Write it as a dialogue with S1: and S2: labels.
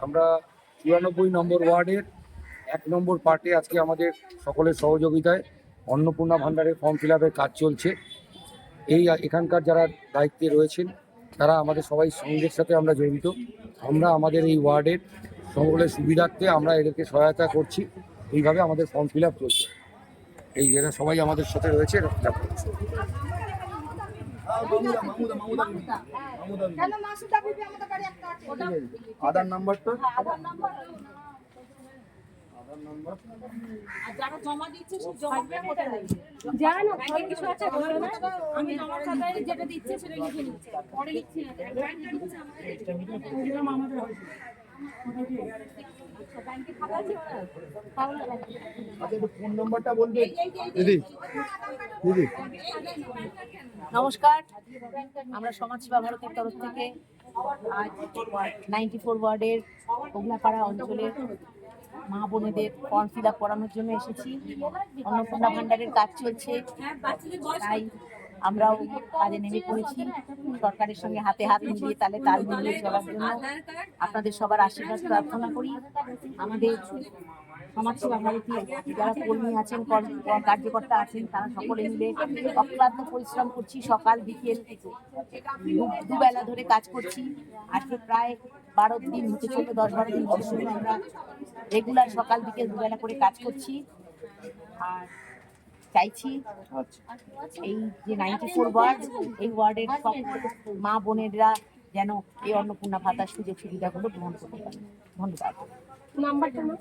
S1: আমরা ৯৪ নম্বর ওয়ার্ডের ১ নম্বর পার্টে আজকে আমাদের সকলের সহযোগিতায় অন্নপূর্ণা ভাণ্ডারের ফর্ম ফিল আপের কাজ চলছে। এখানকার যারা দায়িত্বে রয়েছেন তারা আমাদের সবাই সঙ্গের সাথে আমরা জড়িত। আমরা আমাদের এই ওয়ার্ডের সকলের সুবিধার্থে আমরা এদেরকে সহায়তা করছি। এইভাবে আমাদের ফর্ম ফিল আপ চলছে। এরা সবাই আমাদের সাথে রয়েছে, এরা ফিল আপ করছে।
S2: আধার নাম্বারটা
S3: যারা জমা দিচ্ছে সে জমা জানো কিছু আছে আমি আমার খাতায় যেটা দিচ্ছে সেটা লিখে নিচ্ছি, পরে লিখছি না আমাদের হয়েছে।
S2: ফোন নাম্বারটা বলবেন দিদি? দিদি
S3: নমস্কার, আমরা সমাজসেবা ভারতের তরফ থেকে আজ 94 ওয়ার্ডের ওগলাপাড়া অঞ্চলের মা বোনেদের ফর্ম ফিল আপ করানোর জন্য এসেছি। অন্নপূর্ণা ভাণ্ডারের কাজ চলছে, তাই আমরাও কাজে নেমে পড়েছি। সরকারের সঙ্গে হাতে হাত মিলিয়ে তালে তাল মিলিয়ে চলার জন্য আপনাদের সবার আশীর্বাদ প্রার্থনা করি। আমাদের সমাজসেবা ভারতীয় যারা কর্মী আছেন, কার্যকর্তা আছেন, তারা সকলে মিলে অক্লান্ত পরিশ্রম করছি। সকাল বিকেল দুবেলা ধরে কাজ করছি। আজকে প্রায় 12 দিন হতে চলবে, 10-12 দিন ধরে আমরা রেগুলার সকাল বিকেল দুবেলা করে কাজ করছি। আর চাইছি এই যে 94 ওয়ার্ড, এই ওয়ার্ডের সব মা বোনেরা যেন এই অন্নপূর্ণা ভাতার সুযোগ সুবিধাগুলো গ্রহণ করতে পারে। ধন্যবাদ। নাম্বারটা না